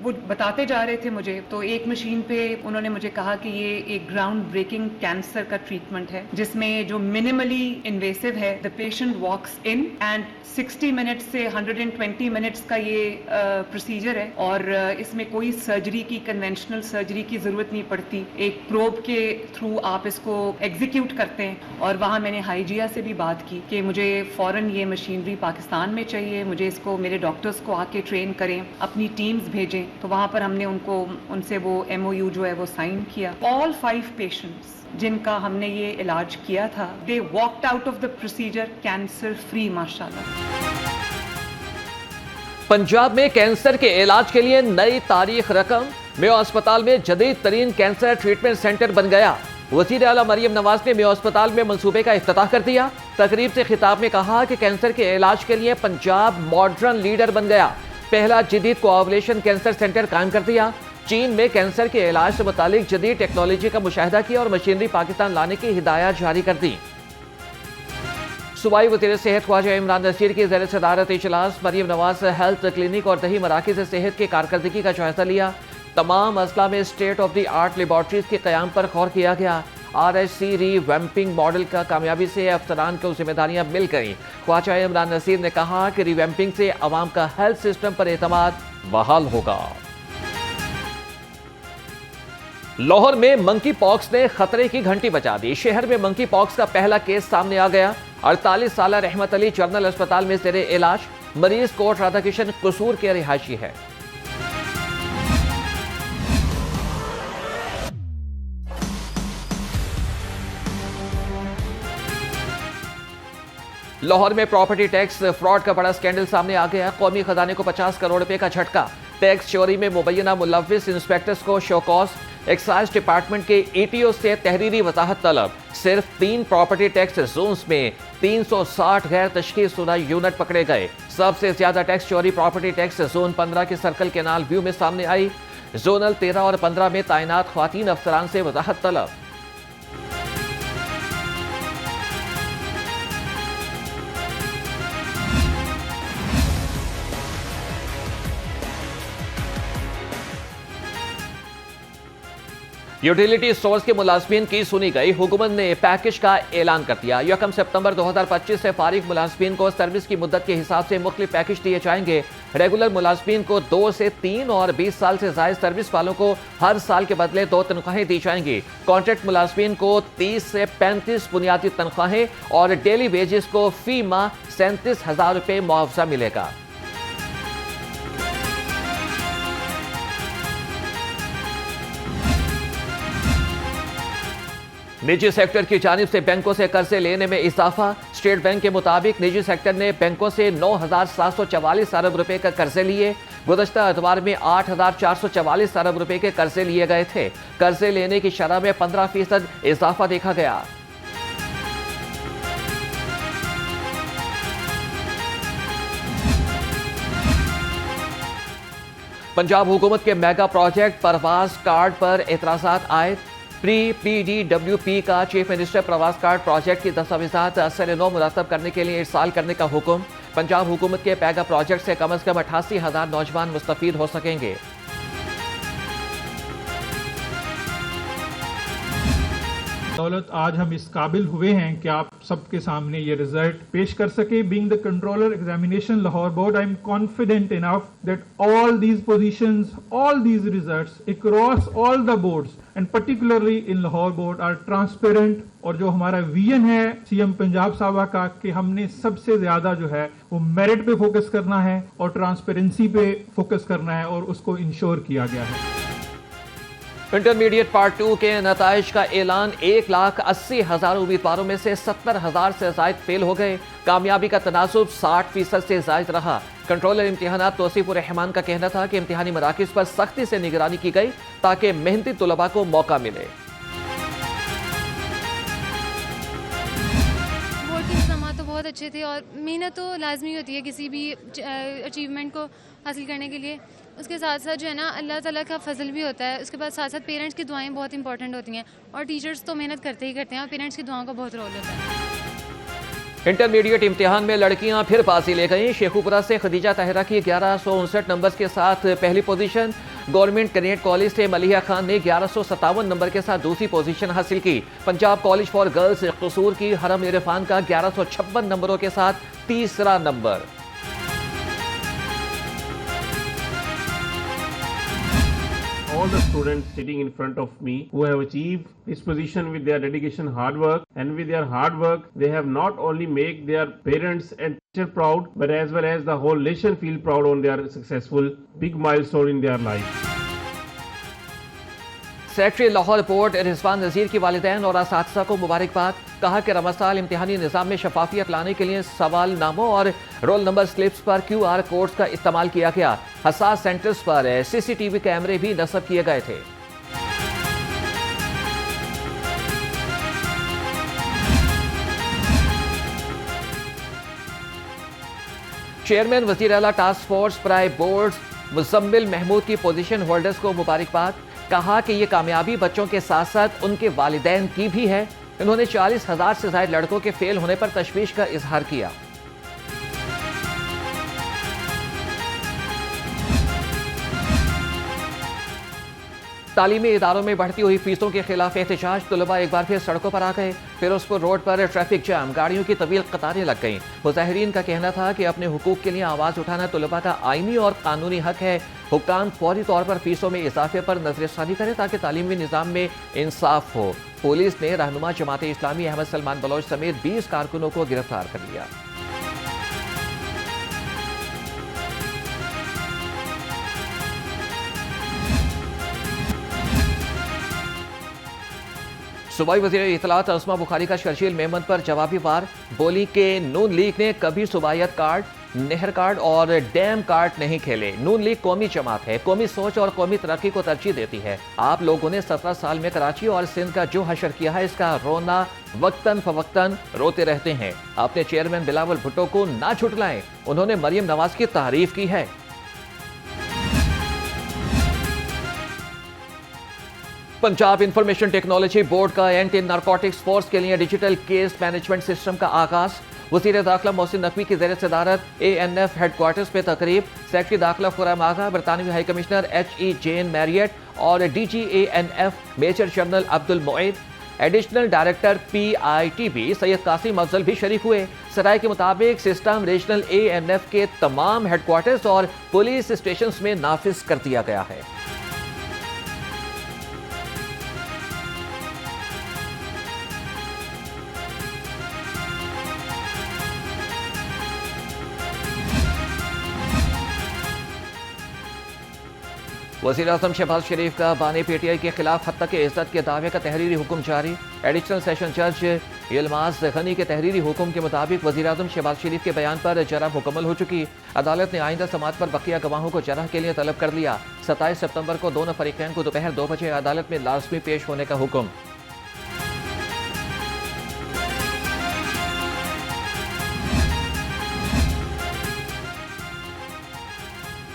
वो बताते जा रहे थे मुझे, तो एक मशीन पे उन्होंने मुझे कहा कि ये एक ग्राउंड ब्रेकिंग कैंसर का ट्रीटमेंट है, जिसमें जो मिनिमली इन्वेसिव है, the patient walks in and 60 minutes से 120 मिनट्स का ये प्रोसीजर है और इसमें कोई सर्जरी की, कन्वेंशनल सर्जरी की जरूरत नहीं पड़ती। एक प्रोब के थ्रू आप इसको एग्जीक्यूट करते हैं। और वहाँ मैंने हाइजिया से भी बात की कि मुझे फौरन ये मशीनरी पाकिस्तान में चाहिए, मुझे इसको मेरे डॉक्टर्स को आके ट्रेन करें, अपनी टीम्स भेजें। तो वहाँ पर हमने उनसे वो MOU जो है वो साइन किया। ऑल 5 पेशेंट्स जिनका हमने ये इलाज किया था, they walked out of the procedure cancer free माशाल्लाह। पंजाब में कैंसर के इलाज के लिए नई तारीख रकम। मेयो अस्पताल में जदीद तरीन कैंसर ट्रीटमेंट सेंटर बन गया। वज़ीर आला मरियम नवाज ने मेयो अस्पताल में मंसूबे का इफ्तिताह कर दिया। तकरीब से खिताब में कहा कि कैंसर के इलाज के लिए पंजाब मॉडर्न लीडर बन गया। पहला जदीद कोऑवुलेशन कैंसर सेंटर कायम कर दिया। चीन में कैंसर के इलाज से मुतालिक जदीद टेक्नोलॉजी का मुशाहिदा किया और मशीनरी पाकिस्तान लाने की हिदायत जारी कर दी। सूबाई वज़ीर सेहत ख्वाजा इमरान नसीर की ज़ेर सदारत इजलास मरियम नवाज हेल्थ क्लिनिक और दही मराकिज़ सेहत की कारकर्दगी का जायजा लिया। तमाम अजला में state of the art laboratories के क़याम पर गौर किया गया। RHC रीवैम्पिंग मॉडल का कामयाबी से अफसरान को जिम्मेदारियां मिल गई। ख्वाजा इमरान नसीर ने कहा कि रिवैम्पिंग से अवाम का हेल्थ सिस्टम पर एतमाद बहाल होगा। लाहौर में मंकी पॉक्स ने खतरे की घंटी बजा दी। शहर में मंकी पॉक्स का पहला केस सामने आ गया। 48 साल रहमत अली जनरल अस्पताल में ज़ेरे इलाज। मरीज कोट राधाकिशन कसूर के रिहायशी है। लाहौर में प्रॉपर्टी टैक्स फ्रॉड का बड़ा स्कैंडल सामने आ गया। कौमी खजाने को 50 करोड़ रुपए का झटका। टैक्स चोरी में मुबैना मुलव्विस इंस्पेक्टर्स को शोकॉज। एक्साइज डिपार्टमेंट के ETO से तहरीरी वजाहत तलब। सिर्फ 3 प्रॉपर्टी टैक्स जोन्स में 360 गैर तशखीसशुदा यूनिट पकड़े गए। सबसे ज्यादा टैक्स चोरी प्रॉपर्टी टैक्स जोन 15 के सर्कल केनाल व्यू में सामने आई। जोनल 13 और 15 में तैनात ख्वातीन अफसरान से वजाहत तलब। यूटिलिटी स्टोर्स के मुलाजमीन की सुनी गई। हुकूमत ने पैकेज का ऐलान कर दिया। 1 सितंबर 2025 से फारिग मुलाजमीन को सर्विस की मुद्दत के हिसाब से मुख्तलिफ पैकेज दिए जाएंगे। रेगुलर मुलाजमीन को 2 से 3 और 20 साल से जायद सर्विस वालों को हर साल के बदले 2 तनख्वाहें दी जाएंगी। कॉन्ट्रैक्ट मुलाजमीन को 30 से 35 बुनियादी तनख्वाहें और डेली वेजेस को फी माह 37,000 रुपए मुआवजा मिलेगा। निजी सेक्टर की जानिब से बैंकों से कर्जे लेने में इजाफा। स्टेट बैंक के मुताबिक निजी सेक्टर ने बैंकों से 9,744 अरब रुपए का कर्जे लिए। गुज़श्ता एतवार में 8,444 अरब रुपए के कर्जे लिए गए थे। कर्जे लेने की शरह में 15% इजाफा देखा गया। पंजाब हुकूमत के मेगा प्रोजेक्ट प्रवास कार्ड पर एतराजात आए। PDWP का चीफ मिनिस्टर प्रवास कार्ड प्रोजेक्ट की दस्तावेजात असर-ए-नौ मुरतब करने के लिए इरसाल करने का हुक्म। पंजाब हुकूमत के पैगा प्रोजेक्ट से कम अज कम 88,000 नौजवान मुस्तफीद हो सकेंगे। दौलत आज हम इस काबिल हुए हैं कि आप सबके सामने ये रिजल्ट पेश कर सके। Being the controller examination Lahore board, I am confident enough that all these positions, all these results across all the boards and particularly in Lahore board are transparent. और जो हमारा विजन है CM पंजाब साहब का कि हमने सबसे ज्यादा जो है वो मेरिट पे फोकस करना है और ट्रांसपेरेंसी पे फोकस करना है और उसको इंश्योर किया गया है। इंटरमीडिएट पार्ट 2 के नताइज का ऐलान। 1,80,000 उम्मीदवारों में से 70,000 से जायद फेल हो गए। कामयाबी का तनासुब 60% से जायद रहा। कंट्रोलर इम्तिहानात तौसीफुर रहमान का कहना था कि इम्तिहानी मराकिज पर सख्ती से निगरानी की गई ताकि मेहनती तुलबा को मौका मिले। तो बहुत अच्छे थे और मेहनत तो लाजमी होती है किसी भी अचीवमेंट को हासिल करने के लिए। उसके साथ साथ जो है ना अल्लाह ताला का फजल भी होता है। उसके बाद साथ साथ पेरेंट्स की दुआएं बहुत इंपॉर्टेंट होती हैं और टीचर्स तो मेहनत करते ही करते हैं और पेरेंट्स की दुआओं का बहुत रोल होता है। इंटरमीडिएट इम्तिहान में लड़कियां फिर बाजी ले गईं। शेखुपुरा से खदीजा ताहिरा की 1159 नंबर के साथ पहली पोजीशन। गवर्नमेंट कैडेट कॉलेज से मलिहा खान ने 1157 नंबर के साथ दूसरी पोजीशन हासिल की। पंजाब कॉलेज फॉर गर्ल्स कसूर की हरम इरफान का 1156 नंबरों के साथ तीसरा number. All the students sitting in front of me who have achieved this position with their dedication, hard work, and with their hard work they have not only made their parents and teacher proud, but as well as the whole nation feel proud on their successful big milestone in their life. Secretary Lahore port Rizwan Nazir की वालिदैन और असातिज़ा को मुबारकबाद। कहा कि रमज़ान इम्तिहानी निज़ाम में शफाफियत लाने के लिए सवालनामों और रोल नंबर स्लिप्स पर QR कोड्स का इस्तेमाल किया गया। हसास सेंटर्स पर CCTV कैमरे भी नस्ब किए गए थे। चेयरमैन वज़ीर आला task force prime board Muzammil Mahmood की पोजीशन होल्डर्स को मुबारकबाद। कहा कि ये कामयाबी बच्चों के साथ साथ उनके वालिदैन की भी है। इन्होंने 40,000 से ज्यादा लड़कों के फेल होने पर तशवीश का इजहार किया। तालीमी इदारों में बढ़ती हुई फीसों के खिलाफ एहतजाज। तलबा एक बार फिर सड़कों पर आ गए। फिरोजपुर रोड पर ट्रैफिक जाम, गाड़ियों की तवील कतारें लग गईं। मुजाहिरीन का कहना था कि अपने हुकूक के लिए आवाज उठाना तलबा का आईनी और कानूनी हक है। हुक्काम फौरी तौर पर फीसों में इजाफे पर नजरसानी करें ताकि तालीमी निज़ाम में इंसाफ हो। पुलिस ने रहनुमा जमात इस्लामी अहमद सलमान बलोच समेत 20 कारकुनों को गिरफ्तार कर लिया। सूबाई वज़ीर इत्तलात अस्मा बुखारी का शर्जील मेमन पर जवाबी वार। बोली कि नून लीग ने कभी सूबायत कार्ड, नहर कार्ड और डैम कार्ड नहीं खेले। नून लीग कौमी जमात है, कौमी सोच और कौमी तरक्की को तरजीह देती है। आप लोगों ने 17 साल में कराची और सिंध का जो हशर किया है, इसका रोना वक्तन फवक्तन रोते रहते हैं। अपने चेयरमैन बिलावल भुट्टो को ना छुटलाएं। उन्होंने मरियम नवाज की तारीफ की है। पंजाब इंफॉर्मेशन टेक्नोलॉजी बोर्ड का एंटी नारकोटिक्स फोर्स के लिए डिजिटल केस मैनेजमेंट सिस्टम का आगाज। वज़ीर दाखिला मोहसिन नकवी की ज़ेर सदारत ANF हेडक्वार्टर्स में तकरीब। सेक्रेटरी दाखिला खुर्रम आगा, बरतानवी high commissioner HE Jane Marriott और DG ANF major general Abdul Moeed, additional director PITB Syed Qasim Afzal भी शरीक हुए। सराय के मुताबिक सिस्टम रीजनल ANF के तमाम हेडक्वार्टर्स और पुलिस स्टेशन में नाफिज कर दिया गया है। वज़ीर आज़म शहबाज शरीफ का बानी PTI के खिलाफ हत्या के इज्जत के दावे का तहरीरी हुक्म जारी। एडिशनल सेशन जज यलमाज गनी के तहरीरी हुक्म के मुताबिक वज़ीर आज़म शहबाज शरीफ के बयान पर जरह मुकम्मल हो चुकी। अदालत ने आइंदा समात पर बकिया गवाहों को जरह के लिए तलब कर लिया। 27 सितंबर को दोनों फरीकैन को दोपहर 2 बजे अदालत में लाजमी पेश होने का हुक्म।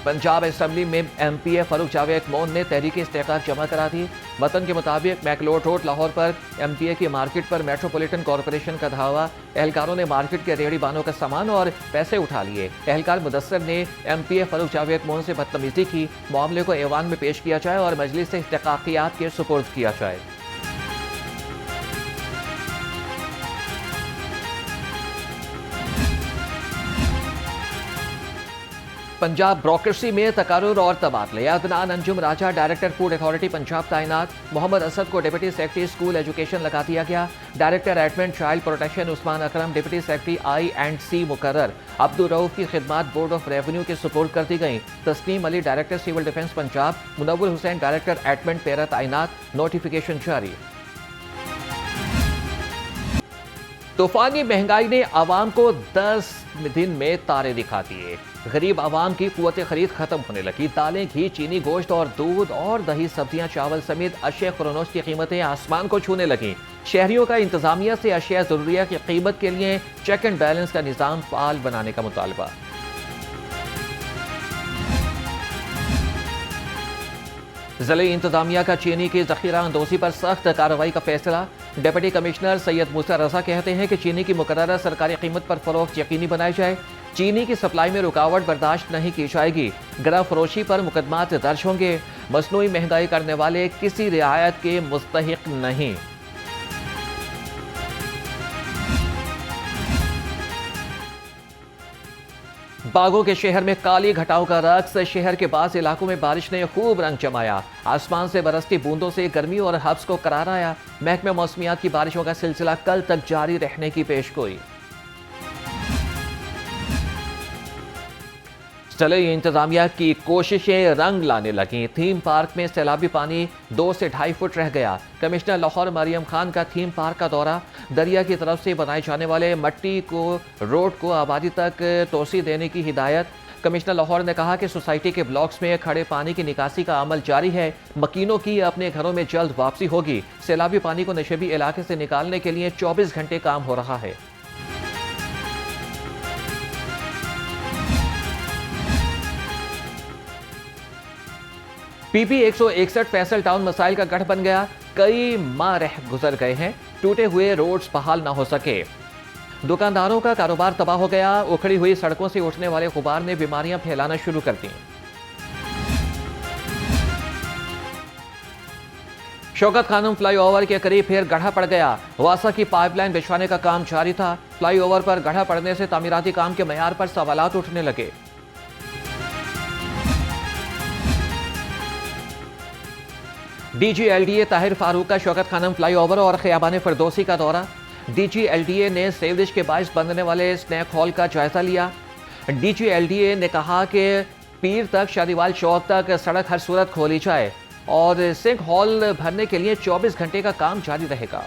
पंजाब असेंबली में MPA फारूक जावेद मोन ने तहरीक इस्तेकाक जमा करा दी। वतन के मुताबिक मैकलोड रोड लाहौर पर MPA की मार्केट पर मेट्रोपॉलिटन कॉरपोरेशन का धावा। एहलकारों ने मार्केट के रेहड़ी बानों का सामान और पैसे उठा लिए। एहलकार मुदस्सर ने MPA फारूक जावेद मोन से बदतमीजी की। मामले को ऐवान में पेश किया जाए और मजलिस इस्तेकाकियात के सुपुर्द किया जाए। पंजाब ब्रोक्रेसी में तकारुर और तबादले। अदनान अंजुम राजा डायरेक्टर फूड अथॉरिटी पंजाब तैनात। मोहम्मद असद को डिप्टी सेक्रेटरी स्कूल एजुकेशन लगा दिया गया। Director admin child protection Usman Akram deputy secretary I&C मुकर्रर। अब्दुल रऊफ की खिदमात बोर्ड ऑफ रेवेन्यू के सुपुर्द कर दी गई। Tasneem Ali director civil defence Punjab. Munawwar Hussain director admin PERA तैनात। नोटिफिकेशन जारी। तूफानी महंगाई ने आवाम को 10 दिन में तारे दिखा दिए। गरीब आवाम की कुव्वत खरीद खत्म होने लगी। दालें, घी, चीनी, गोश्त और दूध और दही, सब्जियां, चावल समेत अशिया खुरानोश की कीमतें आसमान को छूने लगी। शहरियों का इंतजामिया से अशिया जरूरिया की कीमत के लिए चेक एंड बैलेंस का निज़ाम फाल बनाने का मुतालबा। ज़िले इंतजामिया का चीनी की ज़ख़ीरा अंदोज़ी पर सख्त कार्रवाई का फैसला। डिप्टी कमिश्नर सैयद मूसा रजा कहते हैं कि चीनी की मुकर्ररा सरकारी कीमत पर फरोख्त यकीनी बनाई जाए। चीनी की सप्लाई में रुकावट बर्दाश्त नहीं की जाएगी। गिरफ्त फरोशी पर मुकदमात दर्ज होंगे। मसनूई महंगाई करने वाले किसी रियायत के मुस्तहिक नहीं। बागों के शहर में काली घटाओं का रक्स। शहर के बाज़ इलाकों में बारिश ने खूब रंग जमाया। आसमान से बरसती बूंदों से गर्मी और हब्स को करार आया। महकमे मौसमियात की बारिशों का सिलसिला कल तक जारी रहने की पेशगोई। चले इंतजामिया की कोशिशें रंग लाने लगी। थीम पार्क में सैलाबी पानी 2 से 2.5 फुट रह गया। कमिश्नर लाहौर मरियम खान का थीम पार्क का दौरा। दरिया की तरफ से बनाए जाने वाले मट्टी को रोड को आबादी तक तोसी देने की हिदायत। कमिश्नर लाहौर ने कहा कि सोसाइटी के ब्लॉक्स में खड़े पानी की निकासी का अमल जारी है। मकीनों की अपने घरों में जल्द वापसी होगी। सैलाबी पानी को नशेबी इलाके से निकालने के लिए 24 घंटे काम हो रहा है। पीपी 161 फैसल टाउन मसाइल का गढ़ बन गया। कई माह रह गुजर गए हैं, टूटे हुए रोड्स बहाल ना हो सके। दुकानदारों का कारोबार तबाह हो गया। उखड़ी हुई सड़कों से उठने वाले गुबार ने बीमारियां फैलाना शुरू कर दी। शौकत खानम फ्लाईओवर के करीब फिर गड्ढा पड़ गया। वासा की पाइपलाइन बिछवाने का काम जारी था। फ्लाईओवर पर गड्ढा पड़ने से तामीराती काम के मयार पर सवालात उठने लगे। DGLDA ताहिर फारूक का शौकत खानम फ्लाईओवर और खियाबान फिरदौसी का दौरा। DGLDA ने सेवरेज के बाइस बनने वाले स्नैक हॉल का जायजा लिया। DGLDA ने कहा कि पीर तक शादीवाल चौक तक सड़क हर सूरत खोली जाए और सिंक हॉल भरने के लिए 24 घंटे का काम जारी रहेगा।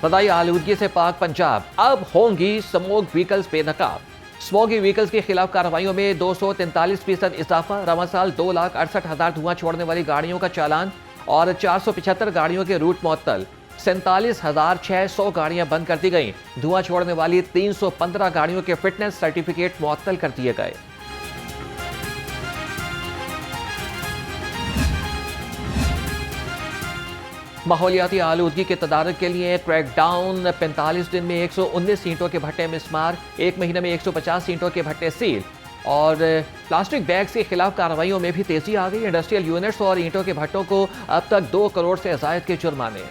फदाई आलूदगी से पाक पंजाब। अब होंगी स्मोक व्हीकल्स बेनकाब। स्मोकी व्हीकल्स के खिलाफ कार्रवाइयों में 243% इजाफा। रवा साल 2,68,000 धुआं छोड़ने वाली गाड़ियों का चालान और 475 गाड़ियों के रूट मुअत्तल। 47,600 गाड़ियां बंद कर दी गईं। धुआं छोड़ने वाली 315 गाड़ियों के फिटनेस सर्टिफिकेट मुअत्तल कर दिए गए। माहौलियाती आलूदगी के तदारक के लिए क्रैकडाउन। 45 दिन में 119 ईंटों के भट्टे मिसमार। 1 महीने में 150 ईंटों के भट्टे सील। और प्लास्टिक बैग्स के खिलाफ कार्रवाइयों में भी तेजी आ गई। इंडस्ट्रियल यूनिट्स और ईंटों के भट्टों को अब तक 2 करोड़ से ज़ायद के जुर्माने।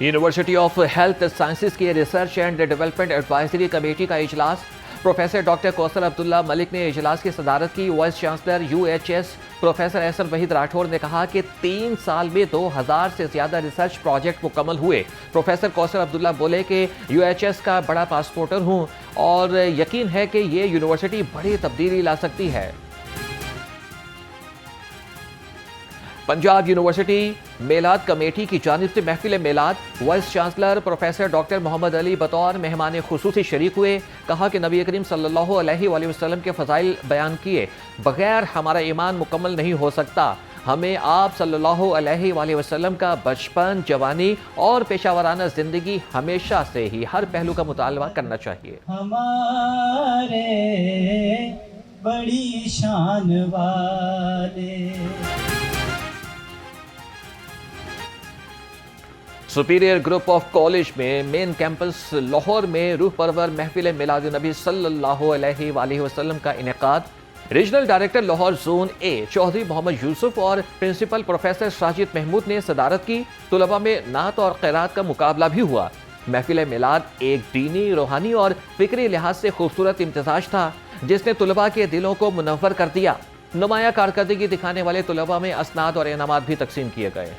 यूनिवर्सिटी ऑफ हेल्थ साइंसेज के research and development advisory committee का इजलास। प्रोफेसर डॉक्टर कौसर अब्दुल्ला मलिक ने इजलास की सदारत की। Vice chancellor UHS professor Ahsan Waheed Rathore ने कहा कि 3 साल में 2000 से ज्यादा रिसर्च प्रोजेक्ट मुकम्मल हुए। प्रोफेसर कौसर अब्दुल्ला बोले कि UHS का बड़ा पासपोर्टर हूं और यकीन है कि ये यूनिवर्सिटी बड़ी तब्दीली ला सकती है। पंजाब यूनिवर्सिटी मेलाद कमेटी की जानिब से महफिल मेलाद। Vice chancellor professor doctor Mohammad Ali बतौर मेहमान खुसूसी शरीक हुए। कहा कि नबी करीम सल्लल्लाहु अलैहि वसल्लम के फ़ज़ाइल बयान किए बगैर हमारा ईमान मुकम्मल नहीं हो सकता। हमें आप सल्लल्लाहु अलैहि वसल्लम का बचपन, जवानी और पेशावराना ज़िंदगी हमेशा से ही हर पहलू का मुतालबा करना चाहिए। हमारे बड़ी शान वाले। सुपीरियर ग्रुप ऑफ कॉलेज में मेन कैंपस लाहौर में रूह परवर महफिल मिलाद नबी सल्लल्लाहु अलैहि वसल्लम का इनेकाद। Regional director Lahore zone A Chaudhry Muhammad Yousuf और प्रिंसिपल प्रोफेसर साजिद महमूद ने सदारत की। तुलबा में नात और क़िरात का मुकाबला भी हुआ। महफिल मिलाद एक दीनी, रूहानी और फिक्री लिहाज से खूबसूरत इम्तिजाज था जिसने तुलबा के दिलों को मुनव्वर कर दिया। नुमाया कारकर्दगी दिखाने वाले तुलबा में असनाद और इनामात भी तकसीम किए गए।